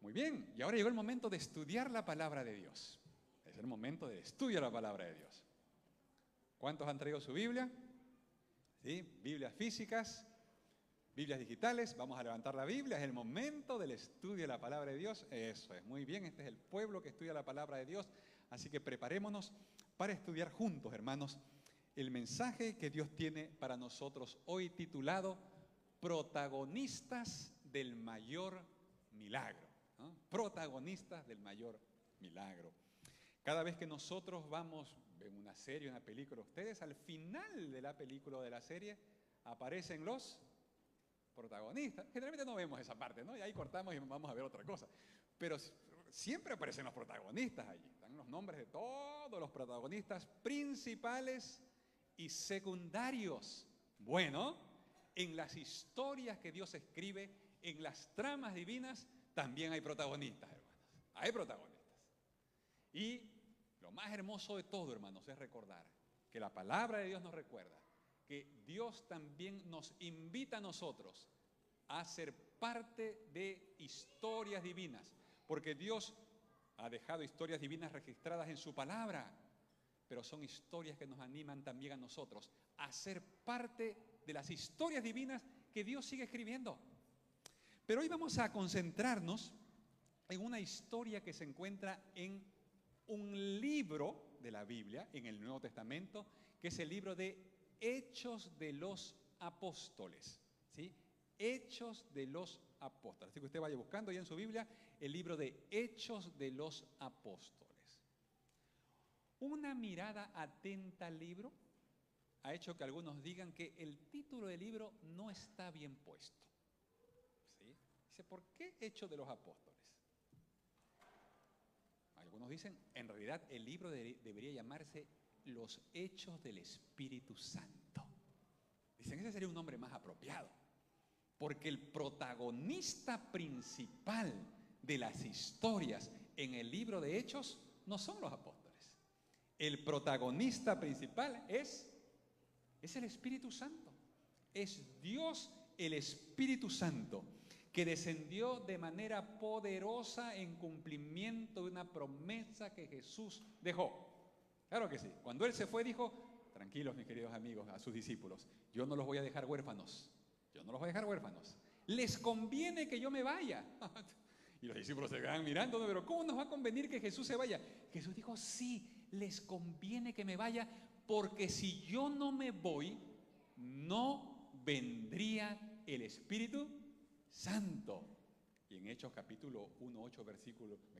Muy bien, y ahora llegó el momento de estudiar la palabra de Dios. Es el momento de estudiar la palabra de Dios. ¿Cuántos han traído su Biblia? ¿Sí? Biblias físicas, Biblias digitales. Vamos a levantar la Biblia. Es el momento del estudio de la palabra de Dios. Eso es, muy bien. Este es el pueblo que estudia la palabra de Dios. Así que preparémonos para estudiar juntos, hermanos, el mensaje que Dios tiene para nosotros hoy titulado Protagonistas del mayor milagro, ¿no? Protagonistas del mayor milagro. Cada vez que nosotros vamos en una serie, una película, ustedes al final de la película o de la serie aparecen los protagonistas. Generalmente no vemos esa parte, ¿no? Y ahí cortamos y vamos a ver otra cosa. Pero siempre aparecen los protagonistas allí. Están los nombres de todos los protagonistas principales y secundarios. Bueno, en las historias que Dios escribe, en las tramas divinas, también hay protagonistas, hermanos. Hay protagonistas. Y lo más hermoso de todo, hermanos, es recordar que la palabra de Dios nos recuerda que Dios también nos invita a nosotros a ser parte de historias divinas, porque Dios ha dejado historias divinas registradas en su palabra, pero son historias que nos animan también a nosotros a ser parte de las historias divinas que Dios sigue escribiendo. Pero hoy vamos a concentrarnos en una historia que se encuentra en un libro de la Biblia, en el Nuevo Testamento, que es el libro de Hechos de los Apóstoles, ¿sí? Hechos de los Apóstoles. Así que usted vaya buscando ya en su Biblia el libro de Hechos de los Apóstoles. Una mirada atenta al libro ha hecho que algunos digan que el título del libro no está bien puesto, ¿sí? Dice, ¿por qué Hechos de los Apóstoles? Algunos dicen, en realidad el libro debería llamarse Los Hechos del Espíritu Santo. Dicen, ese sería un nombre más apropiado, porque el protagonista principal de las historias en el libro de Hechos no son los apóstoles. El protagonista principal es el Espíritu Santo. Es Dios el Espíritu Santo, que descendió de manera poderosa en cumplimiento de una promesa que Jesús dejó. Claro que sí. Cuando Él se fue dijo, tranquilos mis queridos amigos, a sus discípulos, yo no los voy a dejar huérfanos. Yo no los voy a dejar huérfanos. Les conviene que yo me vaya. Y los discípulos se quedan mirando, pero ¿cómo nos va a convenir que Jesús se vaya? Jesús dijo, sí, les conviene que me vaya, porque si yo no me voy, no vendría el Espíritu Santo. Y en Hechos capítulo 1,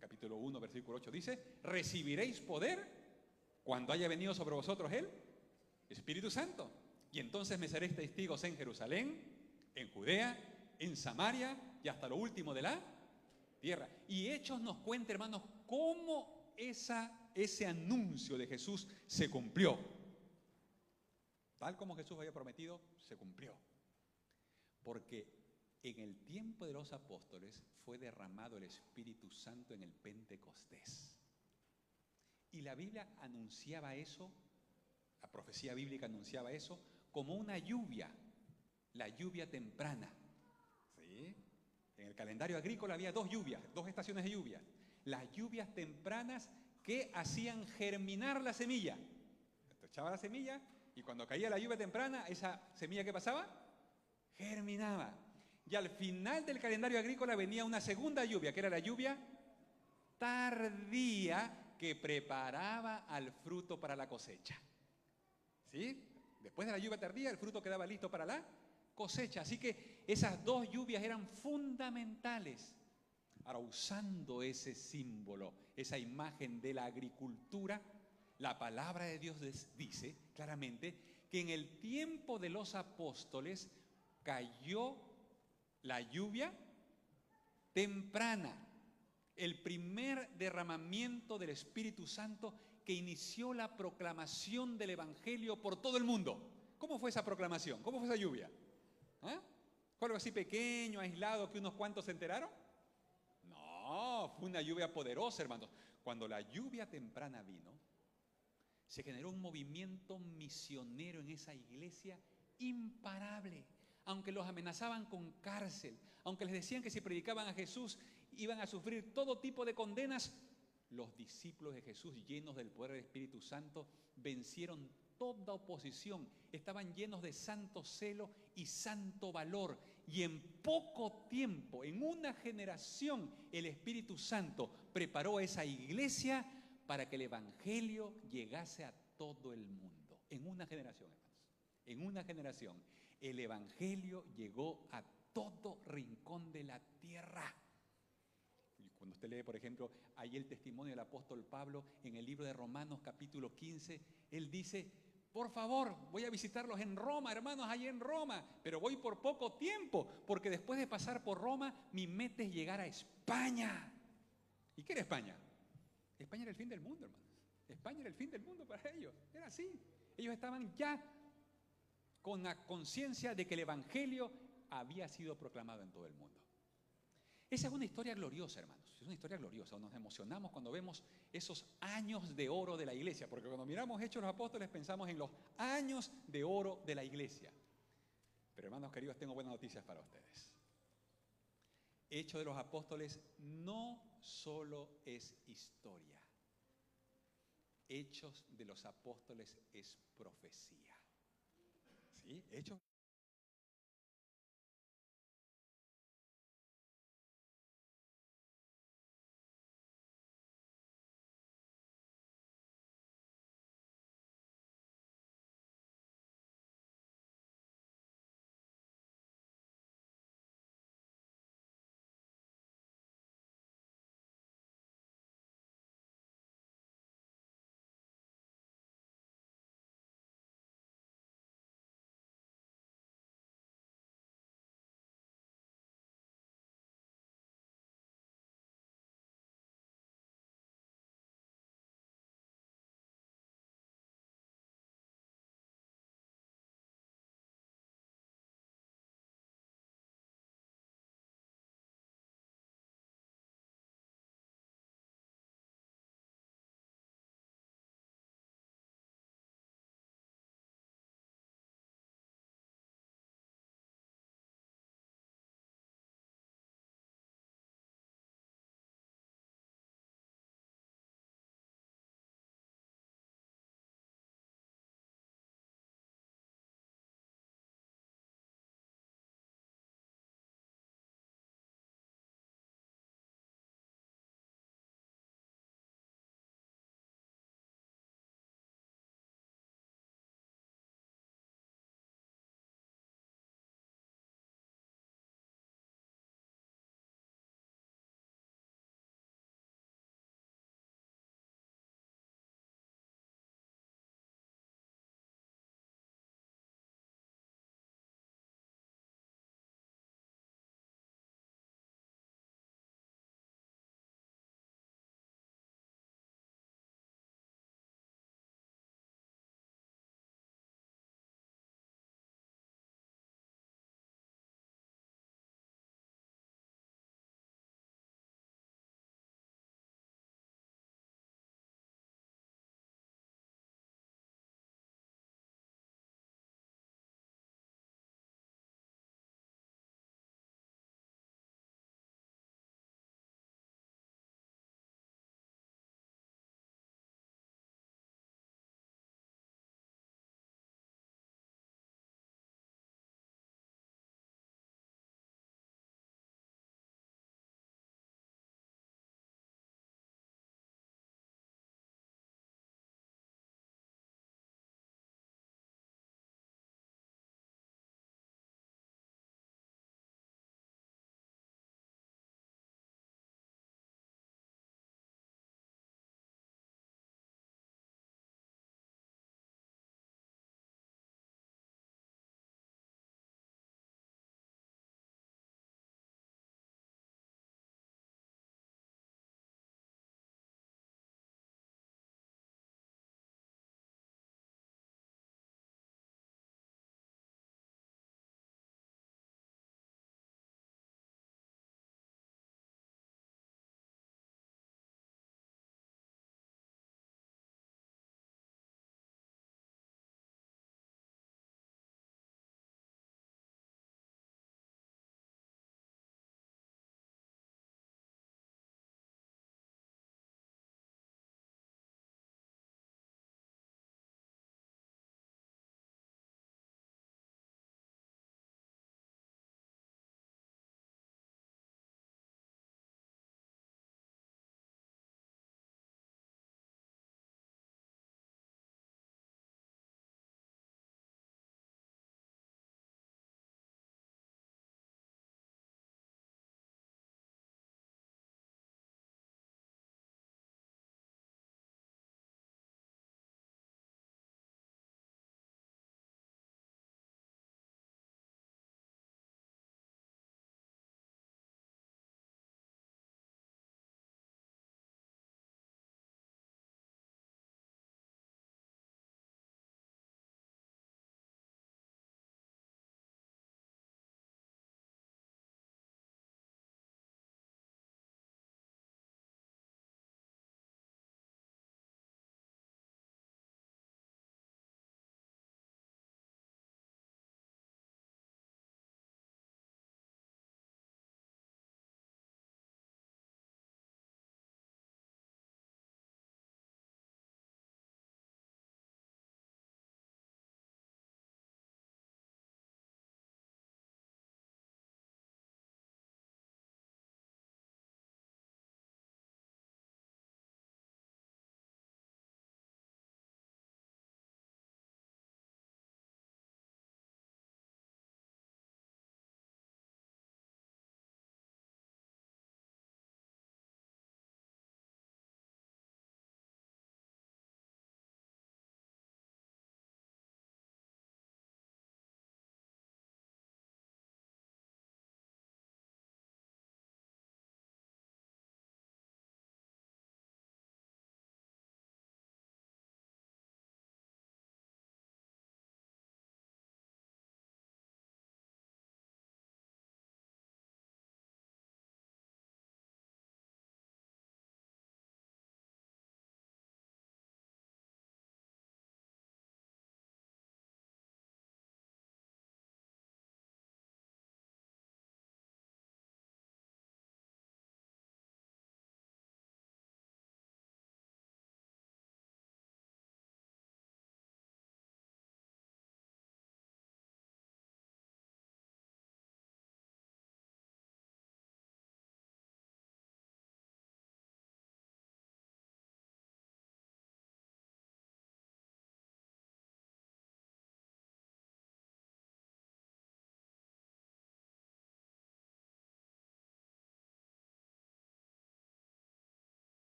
capítulo 1, versículo 8 dice, recibiréis poder cuando haya venido sobre vosotros el Espíritu Santo. Y entonces me seréis testigos en Jerusalén, en Judea, en Samaria y hasta lo último de la tierra. Y Hechos nos cuenta, hermanos, cómo ese anuncio de Jesús se cumplió. Tal como Jesús había prometido, se cumplió. Porque en el tiempo de los apóstoles fue derramado el Espíritu Santo en el Pentecostés. Y la Biblia anunciaba eso, la profecía bíblica anunciaba eso, como una lluvia, la lluvia temprana. ¿Sí? En el calendario agrícola había dos estaciones de lluvia. Las lluvias tempranas que hacían germinar la semilla. Entonces echaba la semilla y cuando caía la lluvia temprana, esa semilla ¿qué pasaba? Germinaba. Y al final del calendario agrícola venía una segunda lluvia, que era la lluvia tardía, que preparaba al fruto para la cosecha. ¿Sí? Después de la lluvia tardía, el fruto quedaba listo para la cosecha. Así que esas dos lluvias eran fundamentales. Ahora, usando ese símbolo, esa imagen de la agricultura, la palabra de Dios dice claramente que en el tiempo de los apóstoles cayó la lluvia temprana, el primer derramamiento del Espíritu Santo que inició la proclamación del Evangelio por todo el mundo. ¿Cómo fue esa proclamación? ¿Cómo fue esa lluvia? ¿Ah? ¿Fue algo así pequeño, aislado, que unos cuantos se enteraron? No, fue una lluvia poderosa, hermanos. Cuando la lluvia temprana vino, se generó un movimiento misionero en esa iglesia imparable. aunque los amenazaban con cárcel, aunque les decían que si predicaban a Jesús iban a sufrir todo tipo de condenas, los discípulos de Jesús, llenos del poder del Espíritu Santo, vencieron toda oposición, estaban llenos de santo celo y santo valor, y en poco tiempo, en una generación, el Espíritu Santo preparó a esa iglesia para que el Evangelio llegase a todo el mundo. En una generación, hermanos, en una generación, el Evangelio llegó a todo rincón de la tierra. Cuando usted lee, por ejemplo, ahí el testimonio del apóstol Pablo en el libro de Romanos capítulo 15, él dice: por favor, voy a visitarlos en Roma, hermanos, allí en Roma, pero voy por poco tiempo, porque después de pasar por Roma, mi meta es llegar a España. ¿Y qué era España? España era el fin del mundo, hermanos. España era el fin del mundo para ellos, era así. Ellos estaban ya con la conciencia de que el Evangelio había sido proclamado en todo el mundo. Esa es una historia gloriosa, hermanos, es una historia gloriosa. Nos emocionamos cuando vemos esos años de oro de la iglesia, porque cuando miramos Hechos de los Apóstoles pensamos en los años de oro de la iglesia. Pero hermanos queridos, tengo buenas noticias para ustedes. Hechos de los Apóstoles no solo es historia. Hechos de los Apóstoles es profecía. ¿Sí? Hechos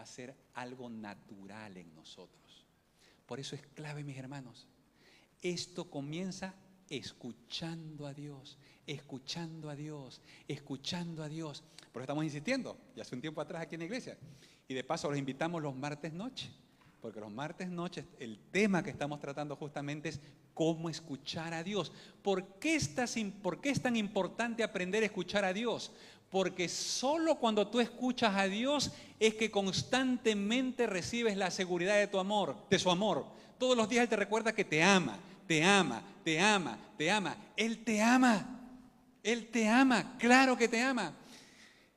a ser algo natural en nosotros. Por eso es clave, mis hermanos. Esto comienza escuchando a Dios, escuchando a Dios, escuchando a Dios. Por eso estamos insistiendo, ya hace un tiempo atrás aquí en la iglesia. Y de paso los invitamos los martes noche, porque los martes noche el tema que estamos tratando justamente es cómo escuchar a Dios. ¿Por qué es tan importante aprender a escuchar a Dios? Porque solo cuando tú escuchas a Dios es que constantemente recibes la seguridad de tu amor, de su amor. Todos los días Él te recuerda que te ama, te ama, te ama, te ama. Él te ama, Él te ama, claro que te ama.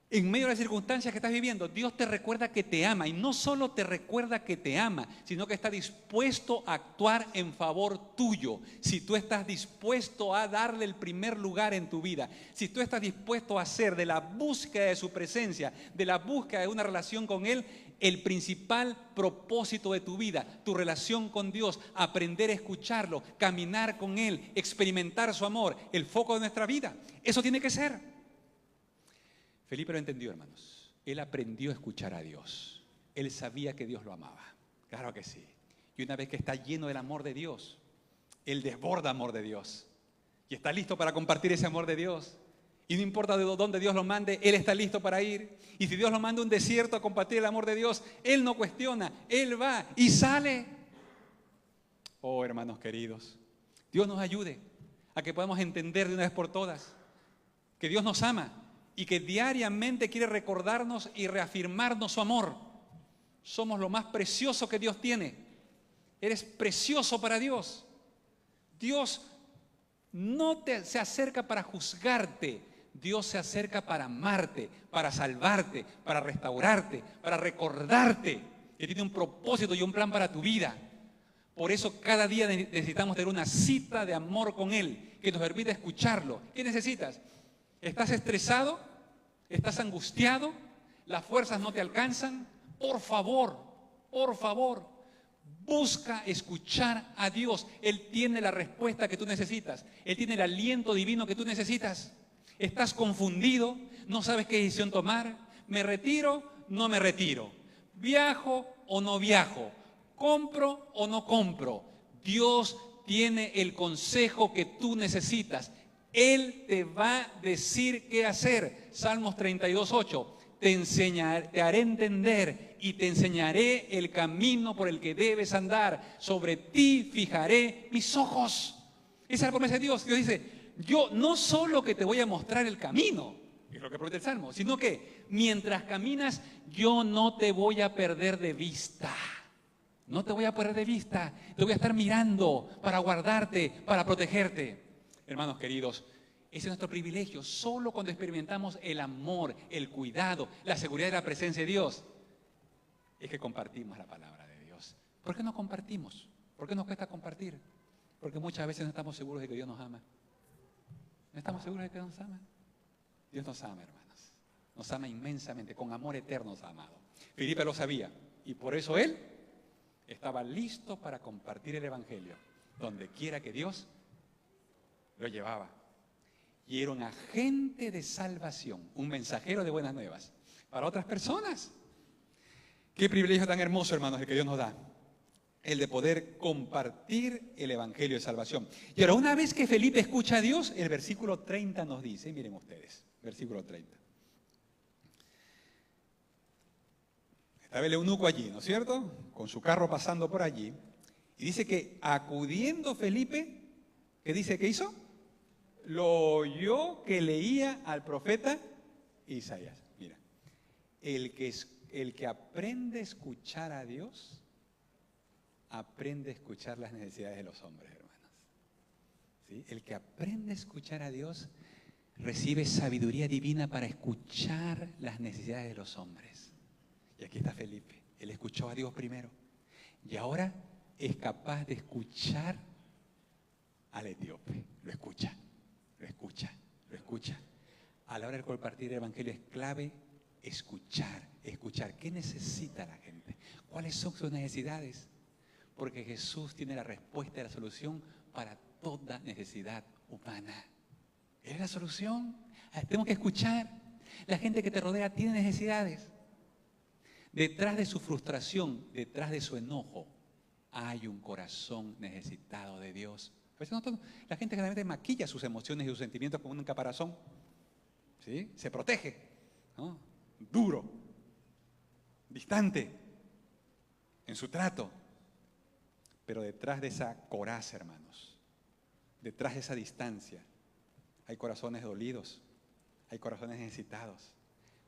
En medio de las circunstancias que estás viviendo, Dios te recuerda que te ama. Y no solo te recuerda que te ama, sino que está dispuesto a actuar en favor tuyo. Si tú estás dispuesto a darle el primer lugar en tu vida, si tú estás dispuesto a hacer de la búsqueda de su presencia, de la búsqueda de una relación con Él, el principal propósito de tu vida, tu relación con Dios, aprender a escucharlo, caminar con Él, experimentar su amor, el foco de nuestra vida. Eso tiene que ser. Felipe lo entendió, hermanos. Él aprendió a escuchar a Dios. Él sabía que Dios lo amaba. Claro que sí. Y una vez que está lleno del amor de Dios, él desborda amor de Dios. Y está listo para compartir ese amor de Dios. Y no importa de dónde Dios lo mande, él está listo para ir. Y si Dios lo manda a un desierto a compartir el amor de Dios, él no cuestiona, él va y sale. Oh, hermanos queridos, Dios nos ayude a que podamos entender de una vez por todas que Dios nos ama y que diariamente quiere recordarnos y reafirmarnos su amor. Somos lo más precioso que Dios tiene. Eres precioso para Dios. Dios no se acerca para juzgarte. Dios se acerca para amarte, para salvarte, para restaurarte, para recordarte que tiene un propósito y un plan para tu vida. Por eso cada día necesitamos tener una cita de amor con Él, que nos permita escucharlo. ¿Qué necesitas? ¿Estás estresado? ¿Estás angustiado? ¿Las fuerzas no te alcanzan? Por favor, busca escuchar a Dios. Él tiene la respuesta que tú necesitas. Él tiene el aliento divino que tú necesitas. ¿Estás confundido? ¿No sabes qué decisión tomar? ¿Me retiro? ¿No me retiro? ¿Viajo o no viajo? ¿Compro o no compro? Dios tiene el consejo que tú necesitas. Él te va a decir qué hacer. Salmos 32:8. Te haré entender y te enseñaré el camino por el que debes andar. Sobre ti fijaré mis ojos. Esa es la promesa de Dios. Dios dice, yo no solo que te voy a mostrar el camino, es lo que promete el Salmo, sino que mientras caminas, yo no te voy a perder de vista. No te voy a perder de vista. Te voy a estar mirando para guardarte, para protegerte. Hermanos queridos, ese es nuestro privilegio. Solo cuando experimentamos el amor, el cuidado, la seguridad de la presencia de Dios, es que compartimos la palabra de Dios. ¿Por qué no compartimos? ¿Por qué nos cuesta compartir? Porque muchas veces no estamos seguros de que Dios nos ama. ¿No estamos seguros de que Dios nos ama? Dios nos ama, hermanos. Nos ama inmensamente, con amor eterno nos ha amado. Felipe lo sabía y por eso él estaba listo para compartir el Evangelio donde quiera que Dios lo llevaba. Y era un agente de salvación, un mensajero de buenas nuevas para otras personas. Qué privilegio tan hermoso, hermanos, el que Dios nos da, el de poder compartir el Evangelio de salvación. Y ahora, una vez que Felipe escucha a Dios, el versículo 30 nos dice, miren ustedes, versículo 30. Estaba el eunuco allí, ¿no es cierto? Con su carro pasando por allí. Y dice que acudiendo Felipe, ¿qué dice que hizo? Lo oyó que leía al profeta Isaías. Mira, el que aprende a escuchar a Dios, aprende a escuchar las necesidades de los hombres, hermanos. ¿Sí? El que aprende a escuchar a Dios recibe sabiduría divina para escuchar las necesidades de los hombres. Y aquí está Felipe. Él escuchó a Dios primero. Y ahora es capaz de escuchar al etíope. Lo escucha. Lo escucha, lo escucha. A la hora de compartir el Evangelio es clave escuchar. ¿Qué necesita la gente? ¿Cuáles son sus necesidades? Porque Jesús tiene la respuesta y la solución para toda necesidad humana. Es la solución. Tenemos que escuchar. La gente que te rodea tiene necesidades. Detrás de su frustración, detrás de su enojo, hay un corazón necesitado de Dios. A veces la gente generalmente maquilla sus emociones y sus sentimientos con un caparazón. ¿Sí? Se protege, ¿no? Duro, distante en su trato. Pero detrás de esa coraza, hermanos, detrás de esa distancia, hay corazones dolidos, hay corazones necesitados,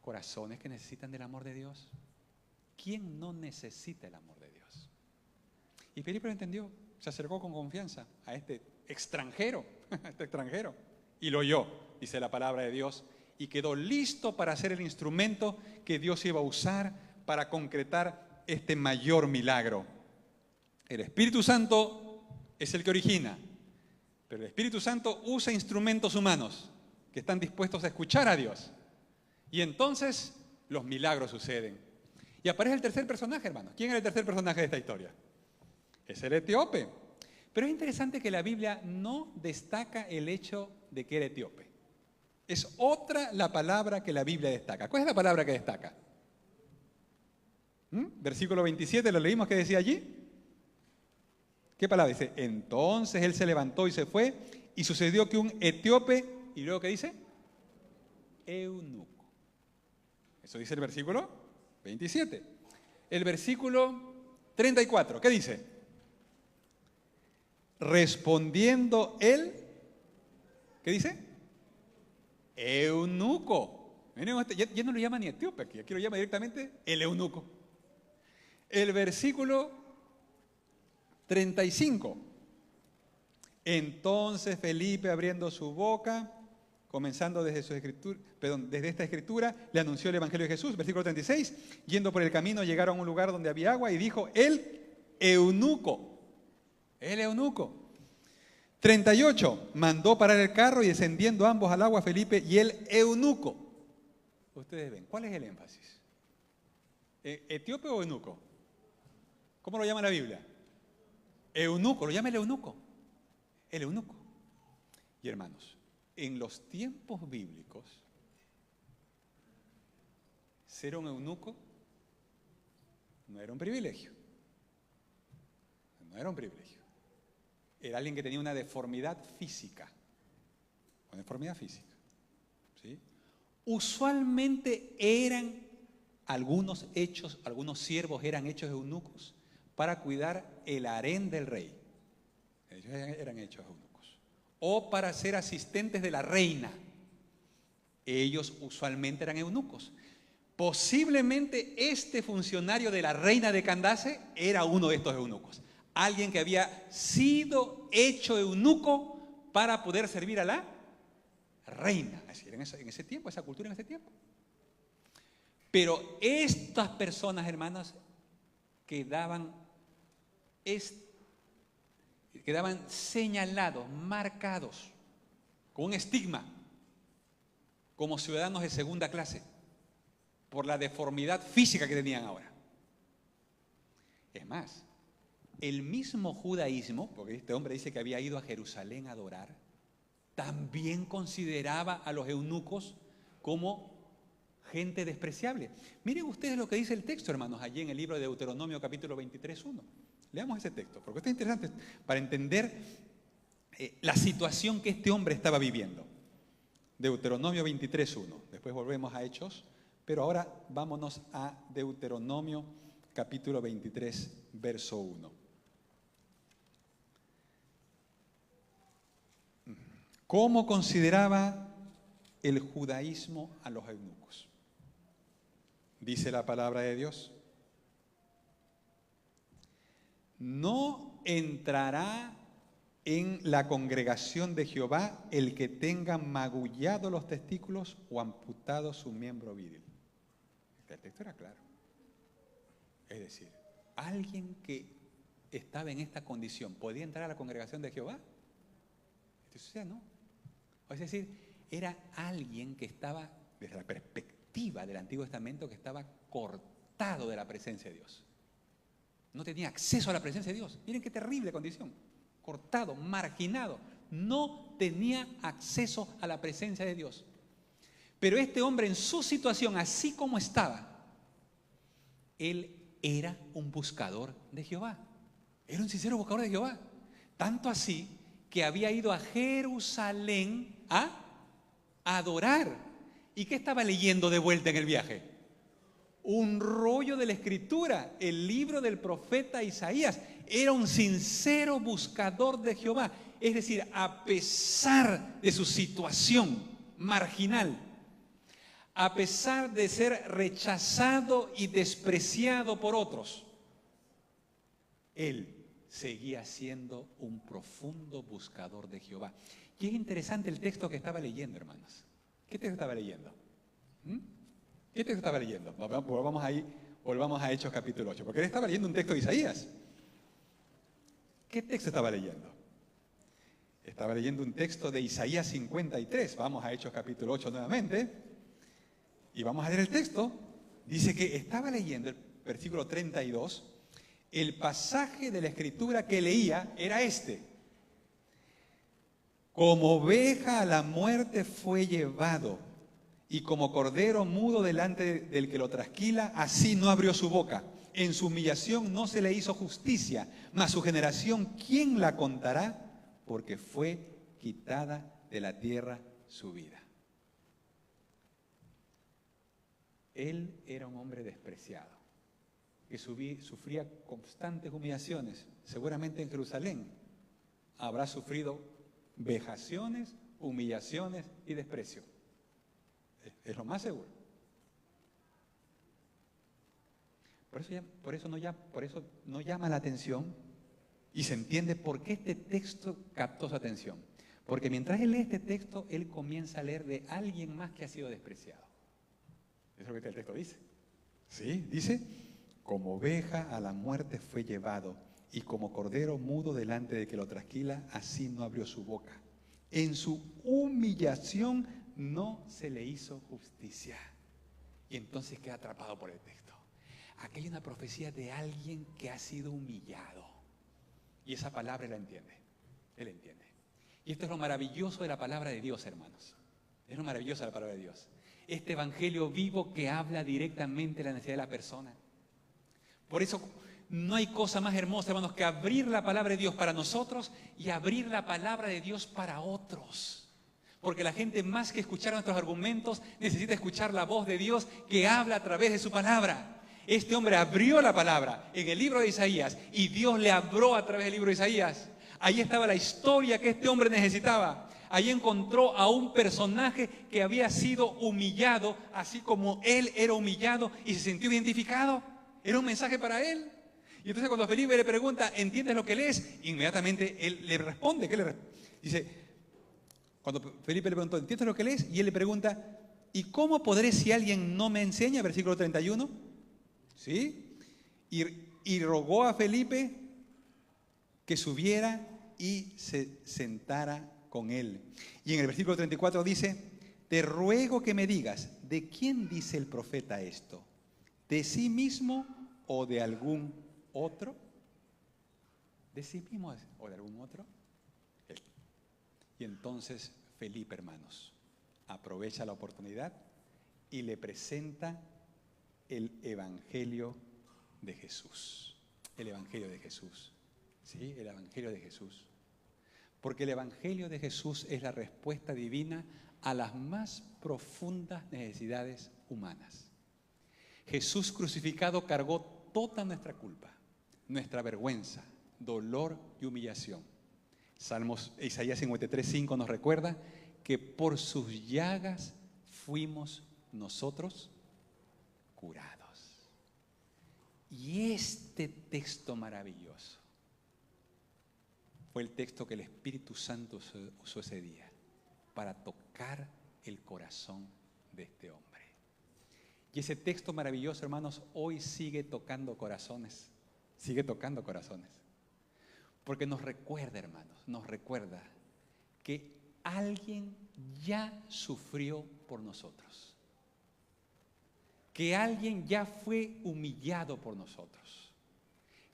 corazones que necesitan del amor de Dios. ¿Quién no necesita el amor de Dios? Y Felipe lo entendió, se acercó con confianza a este extranjero, y lo oyó, dice la palabra de Dios, y quedó listo para ser el instrumento que Dios iba a usar para concretar este mayor milagro. El Espíritu Santo es el que origina, pero el Espíritu Santo usa instrumentos humanos que están dispuestos a escuchar a Dios. Y entonces los milagros suceden. Y aparece el tercer personaje, hermanos. ¿Quién era el tercer personaje de esta historia? Es el etíope. Pero es interesante que la Biblia no destaca el hecho de que era etíope. Es otra la palabra que la Biblia destaca. ¿Cuál es la palabra que destaca? Versículo 27, ¿lo leímos? ¿Qué decía allí? ¿Qué palabra dice? Entonces él se levantó y se fue, y sucedió que un etíope, ¿y luego qué dice? Eunuco. Eso dice el versículo 27. El versículo 34, ¿qué dice? Respondiendo él, ¿qué dice? Eunuco. Miren, ya no lo llama ni etíope aquí lo llama directamente el eunuco. El versículo 35. Entonces Felipe, abriendo su boca, comenzando desde esta escritura, le anunció el Evangelio de Jesús. Versículo 36. Yendo por el camino, llegaron a un lugar donde había agua y dijo, el eunuco. 38. Mandó parar el carro y descendiendo ambos al agua, Felipe y el eunuco. Ustedes ven, ¿cuál es el énfasis? ¿Etíope o eunuco? ¿Cómo lo llama la Biblia? Eunuco, lo llama el eunuco. El eunuco. Y hermanos, en los tiempos bíblicos, ser un eunuco no era un privilegio. No era un privilegio. Era alguien que tenía una deformidad física. Una deformidad física. ¿Sí? Usualmente algunos siervos eran hechos eunucos para cuidar el harén del rey. Ellos eran hechos eunucos. O para ser asistentes de la reina. Ellos usualmente eran eunucos. Posiblemente este funcionario de la reina de Candace era uno de estos eunucos. Alguien que había sido hecho eunuco para poder servir a la reina. Es decir, en ese tiempo, esa cultura en ese tiempo. Pero estas personas, hermanas, quedaban señalados, marcados, con un estigma, como ciudadanos de segunda clase, por la deformidad física que tenían ahora. Es más, el mismo judaísmo, porque este hombre dice que había ido a Jerusalén a adorar, también consideraba a los eunucos como gente despreciable. Miren ustedes lo que dice el texto, hermanos, allí en el libro de Deuteronomio capítulo 23:1. Leamos ese texto, porque esto es interesante para entender la situación que este hombre estaba viviendo. Deuteronomio 23:1. Después volvemos a Hechos, pero ahora vámonos a Deuteronomio capítulo 23, verso 1. ¿Cómo consideraba el judaísmo a los eunucos? Dice la palabra de Dios. No entrará en la congregación de Jehová el que tenga magullado los testículos o amputado su miembro viril. El texto era claro. Es decir, alguien que estaba en esta condición, ¿podía entrar a la congregación de Jehová? Eso ya no. Es decir, era alguien que estaba, desde la perspectiva del Antiguo Testamento, que estaba cortado de la presencia de Dios. No tenía acceso a la presencia de Dios. Miren qué terrible condición. Cortado, marginado. No tenía acceso a la presencia de Dios. Pero este hombre en su situación, así como estaba, Él era un buscador de Jehová. Era un sincero buscador de Jehová. Tanto así que había ido a Jerusalén a adorar. ¿Y qué estaba leyendo de vuelta en el viaje? Un rollo de la Escritura, el libro del profeta Isaías. Era un sincero buscador de Jehová. Es decir, a pesar de su situación marginal, a pesar de ser rechazado y despreciado por otros, él seguía siendo un profundo buscador de Jehová. Y es interesante el texto que estaba leyendo, hermanos. ¿Qué texto estaba leyendo? ¿Qué texto estaba leyendo? Volvamos a Hechos capítulo 8, porque él estaba leyendo un texto de Isaías. ¿Qué texto estaba leyendo? Estaba leyendo un texto de Isaías 53. Vamos a Hechos capítulo 8 nuevamente. Y vamos a leer el texto. Dice que estaba leyendo el versículo 32. El pasaje de la Escritura que leía era este. Como oveja a la muerte fue llevado, y como cordero mudo delante del que lo trasquila, así no abrió su boca. En su humillación no se le hizo justicia, mas su generación, ¿quién la contará? Porque fue quitada de la tierra su vida. Él era un hombre despreciado, que sufría constantes humillaciones. Seguramente en Jerusalén habrá sufrido vejaciones, humillaciones y desprecio. Es lo más seguro. Por eso no llama la atención y se entiende por qué este texto captó su atención. Porque mientras él lee este texto, él comienza a leer de alguien más que ha sido despreciado. Eso es lo que el texto dice. ¿Sí? Dice, como oveja a la muerte fue llevado, y como cordero mudo delante de que lo trasquila, así no abrió su boca. En su humillación no se le hizo justicia. Y entonces queda atrapado por el texto. Aquí hay una profecía de alguien que ha sido humillado. Y esa palabra él la entiende. Él entiende. Y esto es lo maravilloso de la palabra de Dios, hermanos. Es lo maravilloso de la palabra de Dios. Este evangelio vivo que habla directamente de la necesidad de la persona. Por eso no hay cosa más hermosa, hermanos, que abrir la palabra de Dios para nosotros y abrir la palabra de Dios para otros. Porque la gente, más que escuchar nuestros argumentos, necesita escuchar la voz de Dios que habla a través de su palabra. Este hombre abrió la palabra en el libro de Isaías y Dios le habló a través del libro de Isaías. Ahí estaba la historia que este hombre necesitaba. Ahí encontró a un personaje que había sido humillado, así como él era humillado y se sintió identificado. Era un mensaje para él. Y entonces cuando Felipe le pregunta, ¿entiendes lo que lees? Inmediatamente él le responde. ¿Qué le responde? Dice, cuando Felipe le preguntó, ¿entiendes lo que lees? Y él le pregunta, ¿y cómo podré si alguien no me enseña? Versículo 31. ¿Sí? Y rogó a Felipe que subiera y se sentara con él. Y en el versículo 34 dice, te ruego que me digas, ¿de quién dice el profeta esto? ¿De sí mismo o de algún otro? ¿De sí mismo o de algún otro? Y entonces Felipe, hermanos, aprovecha la oportunidad y le presenta el Evangelio de Jesús. El Evangelio de Jesús. ¿Sí? El Evangelio de Jesús. Porque el Evangelio de Jesús es la respuesta divina a las más profundas necesidades humanas. Jesús crucificado cargó toda nuestra culpa, nuestra vergüenza, dolor y humillación. Isaías 53:5 nos recuerda que por sus llagas fuimos nosotros curados. Y este texto maravilloso fue el texto que el Espíritu Santo usó ese día para tocar el corazón de este hombre. Y ese texto maravilloso, hermanos, hoy sigue tocando corazones. Sigue tocando corazones. Porque nos recuerda, hermanos, nos recuerda que alguien ya sufrió por nosotros. Que alguien ya fue humillado por nosotros.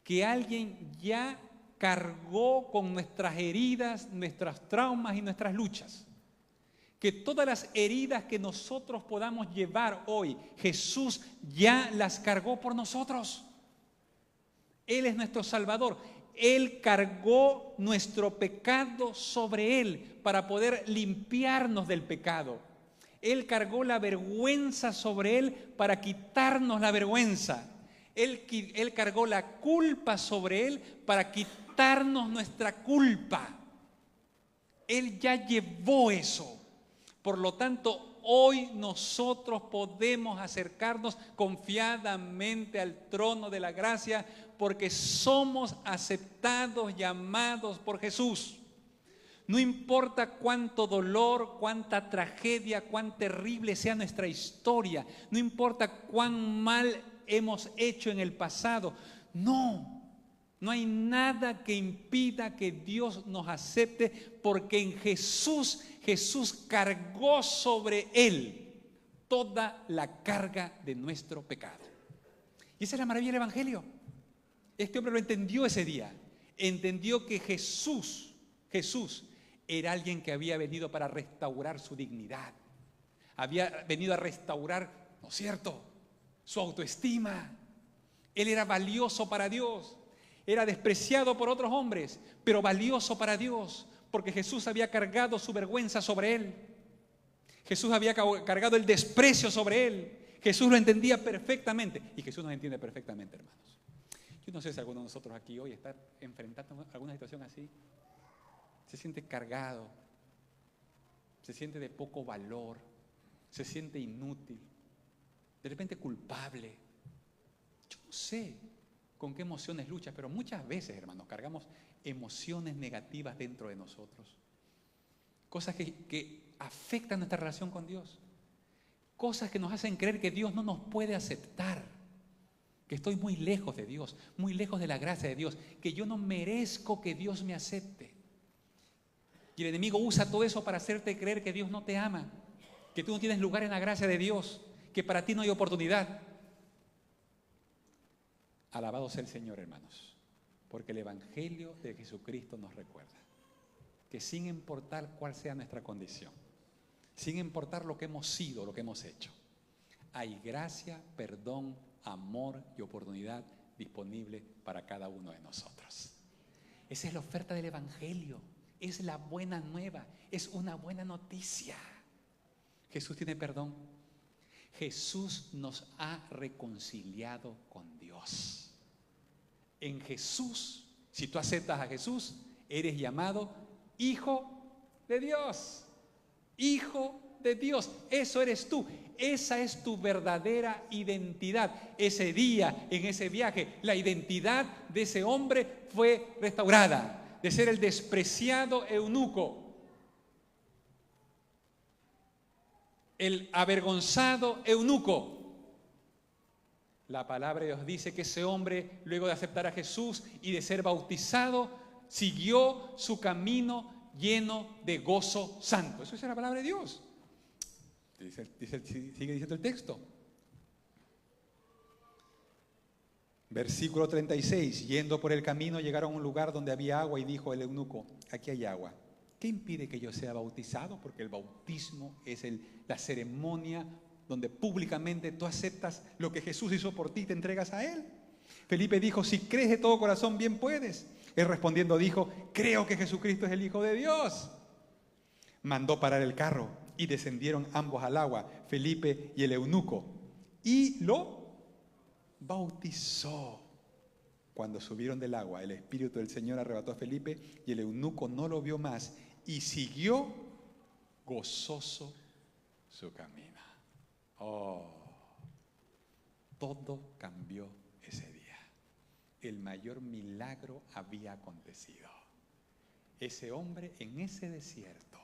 Que alguien ya cargó con nuestras heridas, nuestros traumas y nuestras luchas. que todas las heridas que nosotros podamos llevar hoy, Jesús ya las cargó por nosotros. Él es nuestro Salvador. Él cargó nuestro pecado sobre Él para poder limpiarnos del pecado. Él cargó la vergüenza sobre Él para quitarnos la vergüenza. Él cargó la culpa sobre Él para quitarnos nuestra culpa. Él ya llevó eso. Por lo tanto, hoy nosotros podemos acercarnos confiadamente al trono de la gracia porque somos aceptados, llamados por Jesús. No importa cuánto dolor, cuánta tragedia, cuán terrible sea nuestra historia, no importa cuán mal hemos hecho en el pasado, no hay nada que impida que Dios nos acepte porque en Jesús cargó sobre Él toda la carga de nuestro pecado. Y esa es la maravilla del Evangelio. Este hombre lo entendió ese día, entendió que Jesús era alguien que había venido para restaurar su dignidad, había venido a restaurar, ¿no es cierto?, su autoestima. Él era valioso para Dios, era despreciado por otros hombres, pero valioso para Dios, porque Jesús había cargado su vergüenza sobre Él. Jesús había cargado el desprecio sobre Él. Jesús lo entendía perfectamente y Jesús nos entiende perfectamente, hermanos. Yo no sé si alguno de nosotros aquí hoy está enfrentando alguna situación así. Se siente cargado, se siente de poco valor, se siente inútil, de repente culpable. Yo no sé con qué emociones luchas, pero muchas veces, hermanos, cargamos emociones negativas dentro de nosotros. Cosas que afectan nuestra relación con Dios. Cosas que nos hacen creer que Dios no nos puede aceptar. Que estoy muy lejos de Dios, muy lejos de la gracia de Dios, que yo no merezco que Dios me acepte. Y el enemigo usa todo eso para hacerte creer que Dios no te ama, que tú no tienes lugar en la gracia de Dios, que para ti no hay oportunidad. Alabado sea el Señor, hermanos, porque el Evangelio de Jesucristo nos recuerda que sin importar cuál sea nuestra condición, sin importar lo que hemos sido, lo que hemos hecho, hay gracia, perdón, amor y oportunidad disponible para cada uno de nosotros. Esa es la oferta del Evangelio, es la buena nueva, es una buena noticia. Jesús tiene perdón. Jesús nos ha reconciliado con Dios. En Jesús, si tú aceptas a Jesús, eres llamado Hijo de Dios. Hijo de Dios, eso eres tú. Esa es tu verdadera identidad. Ese día, en ese viaje, la identidad de ese hombre fue restaurada. De ser el despreciado eunuco, el avergonzado eunuco. La palabra de Dios dice que ese hombre, luego de aceptar a Jesús y de ser bautizado, siguió su camino lleno de gozo santo. Eso es la palabra de Dios. Sigue diciendo el texto. Versículo 36. Yendo por el camino llegaron a un lugar donde había agua y dijo el eunuco: aquí hay agua. ¿Qué impide que yo sea bautizado? Porque el bautismo es la ceremonia donde públicamente tú aceptas lo que Jesús hizo por ti y te entregas a Él. Felipe dijo: si crees de todo corazón, bien puedes. Él respondiendo dijo: creo que Jesucristo es el Hijo de Dios. Mandó parar el carro y descendieron ambos al agua, Felipe y el eunuco, y lo bautizó. Cuando subieron del agua, el Espíritu del Señor arrebató a Felipe y el eunuco no lo vio más y siguió gozoso su camino. Todo cambió ese día. El mayor milagro había acontecido. Ese hombre en ese desierto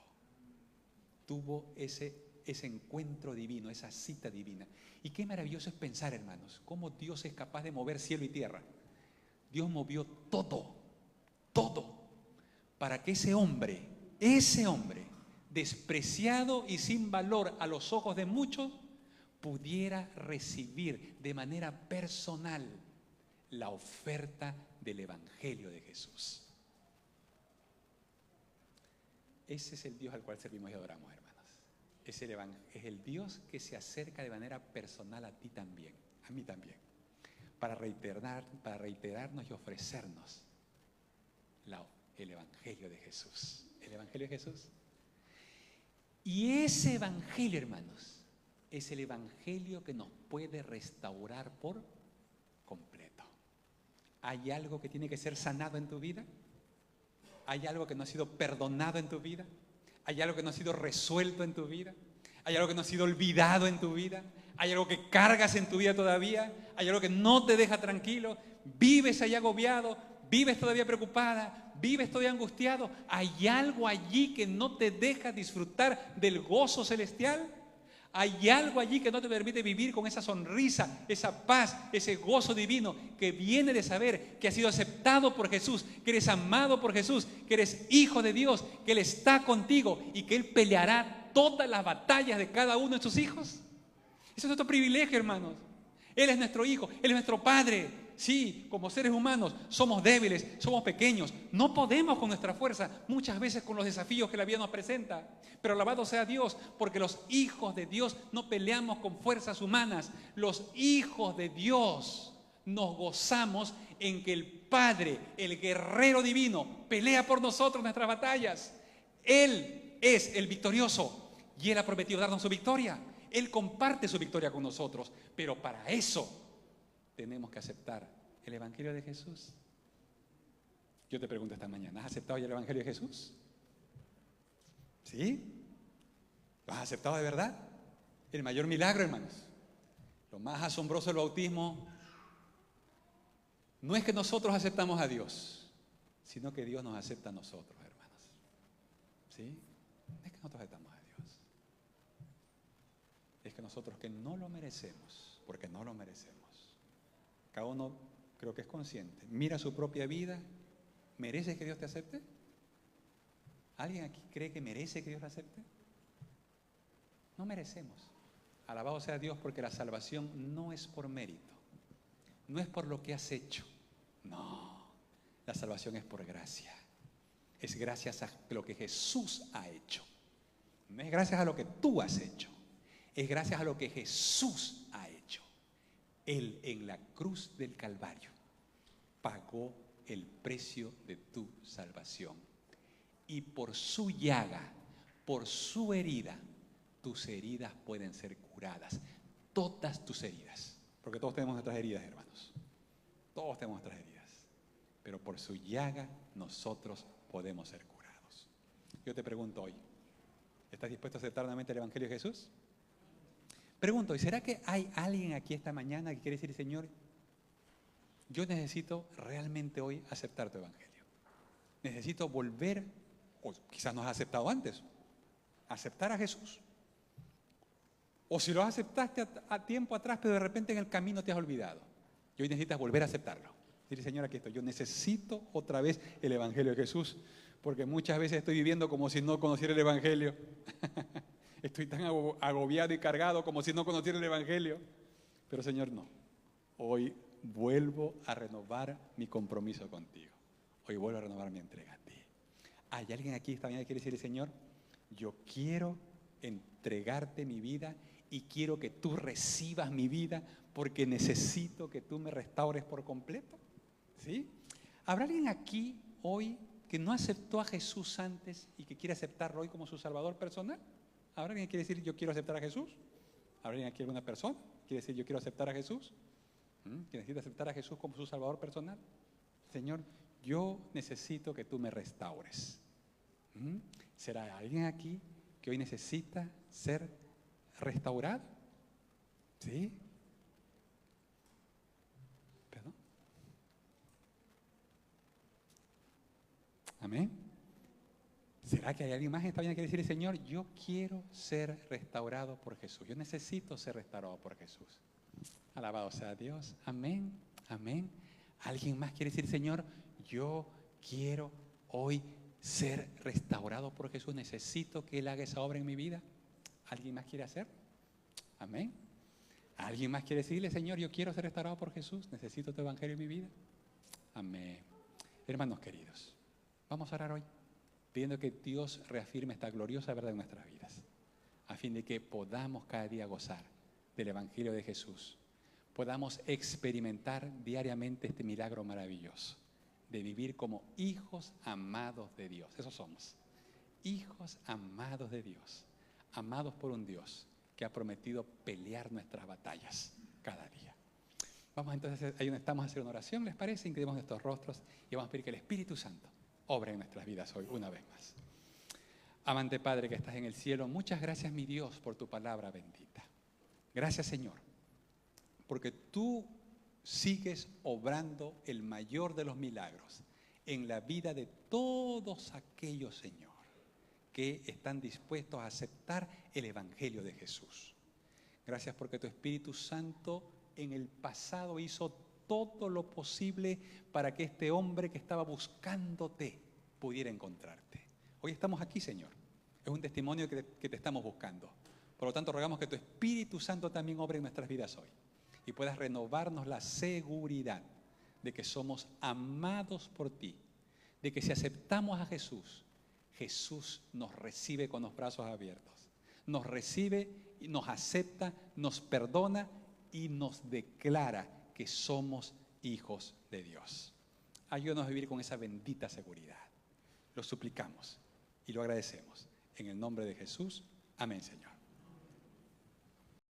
tuvo ese encuentro divino, esa cita divina. Y qué maravilloso es pensar, hermanos, cómo Dios es capaz de mover cielo y tierra. Dios movió todo, para que ese hombre, despreciado y sin valor a los ojos de muchos, pudiera recibir de manera personal la oferta del Evangelio de Jesús. Ese es el Dios al cual servimos y adoramos, hermanos. es el Dios que se acerca de manera personal a ti también, a mí también, para reiterarnos y ofrecernos el Evangelio de Jesús. El Evangelio de Jesús. Y ese Evangelio, hermanos, es el Evangelio que nos puede restaurar por completo. ¿Hay algo que tiene que ser sanado en tu vida? ¿Hay algo que no ha sido perdonado en tu vida? ¿Hay algo que no ha sido resuelto en tu vida? ¿Hay algo que no ha sido olvidado en tu vida? ¿Hay algo que cargas en tu vida todavía? ¿Hay algo que no te deja tranquilo? ¿Vives ahí agobiado? ¿Vives todavía preocupada? ¿Vives todavía angustiado? ¿Hay algo allí que no te deja disfrutar del gozo celestial? ¿Hay algo allí que no te permite vivir con esa sonrisa, esa paz, ese gozo divino que viene de saber que has sido aceptado por Jesús, que eres amado por Jesús, que eres hijo de Dios, que Él está contigo y que Él peleará todas las batallas de cada uno de sus hijos? Eso es nuestro privilegio, hermanos. Él es nuestro hijo, Él es nuestro padre. Sí, como seres humanos somos débiles, somos pequeños, no podemos con nuestra fuerza, muchas veces con los desafíos que la vida nos presenta, pero alabado sea Dios, porque los hijos de Dios no peleamos con fuerzas humanas, los hijos de Dios nos gozamos en que el Padre, el guerrero divino, pelea por nosotros nuestras batallas. Él es el victorioso y Él ha prometido darnos su victoria, Él comparte su victoria con nosotros, pero para eso tenemos que aceptar el Evangelio de Jesús. Yo te pregunto esta mañana, ¿has aceptado ya el Evangelio de Jesús? ¿Sí? ¿Lo has aceptado de verdad? El mayor milagro, hermanos. Lo más asombroso del bautismo no es que nosotros aceptamos a Dios, sino que Dios nos acepta a nosotros, hermanos. ¿Sí? No es que nosotros aceptamos a Dios. Es que nosotros que no lo merecemos, porque no lo merecemos. Cada uno creo que es consciente. Mira su propia vida. ¿Mereces que Dios te acepte? ¿Alguien aquí cree que merece que Dios te acepte? No merecemos. Alabado sea Dios, porque la salvación no es por mérito. No es por lo que has hecho. No. La salvación es por gracia. Es gracias a lo que Jesús ha hecho. No es gracias a lo que tú has hecho. Es gracias a lo que Jesús ha hecho. Él en la cruz del Calvario pagó el precio de tu salvación. Y por su llaga, por su herida, tus heridas pueden ser curadas. Todas tus heridas. Porque todos tenemos nuestras heridas, hermanos. Todos tenemos nuestras heridas. Pero por su llaga nosotros podemos ser curados. Yo te pregunto hoy, ¿estás dispuesto a aceptar nuevamente el Evangelio de Jesús? Pregunto, ¿y será que hay alguien aquí esta mañana que quiere decir, Señor, yo necesito realmente hoy aceptar tu Evangelio? Necesito volver, o quizás no has aceptado antes, aceptar a Jesús. O si lo aceptaste a tiempo atrás, pero de repente en el camino te has olvidado. Y hoy necesitas volver a aceptarlo. Decir, Señor, aquí estoy. Yo necesito otra vez el Evangelio de Jesús, porque muchas veces estoy viviendo como si no conociera el Evangelio. Estoy tan agobiado y cargado como si no conociera el Evangelio. Pero Señor, no. Hoy vuelvo a renovar mi compromiso contigo. Hoy vuelvo a renovar mi entrega a ti. ¿Hay alguien aquí esta mañana que quiere decirle, Señor, yo quiero entregarte mi vida y quiero que tú recibas mi vida porque necesito que tú me restaures por completo? ¿Sí? ¿Habrá alguien aquí hoy que no aceptó a Jesús antes y que quiere aceptarlo hoy como su Salvador personal? ¿Habrá alguien que quiere decir yo quiero aceptar a Jesús? ¿Habrá alguien aquí, alguna persona que quiere decir yo quiero aceptar a Jesús? ¿Que necesita aceptar a Jesús como su Salvador personal? Señor, yo necesito que tú me restaures. ¿Será alguien aquí que hoy necesita ser restaurado? ¿Sí? ¿Perdón? Amén. ¿Será que hay alguien más en esta mañana que quiere decir, Señor, yo quiero ser restaurado por Jesús? Yo necesito ser restaurado por Jesús. Alabado sea Dios. Amén. Amén. ¿Alguien más quiere decir, Señor, yo quiero hoy ser restaurado por Jesús? Necesito que Él haga esa obra en mi vida. ¿Alguien más quiere hacer? Amén. ¿Alguien más quiere decirle, Señor, yo quiero ser restaurado por Jesús? Necesito tu evangelio en mi vida. Amén. Hermanos queridos, vamos a orar hoy, pidiendo que Dios reafirme esta gloriosa verdad en nuestras vidas. a fin de que podamos cada día gozar del Evangelio de Jesús, podamos experimentar diariamente este milagro maravilloso de vivir como hijos amados de Dios. Esos somos, hijos amados de Dios, amados por un Dios que ha prometido pelear nuestras batallas cada día. Vamos entonces, ahí donde estamos, a hacer una oración, ¿les parece? Inclinemos nuestros rostros y vamos a pedir que el Espíritu Santo obre en nuestras vidas hoy, una vez más. Amante Padre que estás en el cielo, muchas gracias, mi Dios, por tu palabra bendita. Gracias, Señor, porque tú sigues obrando el mayor de los milagros en la vida de todos aquellos, Señor, que están dispuestos a aceptar el Evangelio de Jesús. Gracias porque tu Espíritu Santo en el pasado hizo todo lo posible para que este hombre que estaba buscándote pudiera encontrarte. Hoy estamos aquí, Señor. Es un testimonio que te estamos buscando. Por lo tanto, rogamos que tu Espíritu Santo también obre en nuestras vidas hoy y puedas renovarnos la seguridad de que somos amados por ti, de que si aceptamos a Jesús, Jesús nos recibe con los brazos abiertos, nos recibe y nos acepta, nos perdona y nos declara que somos hijos de Dios. Ayúdanos a vivir con esa bendita seguridad. Lo suplicamos y lo agradecemos. En el nombre de Jesús, amén, Señor.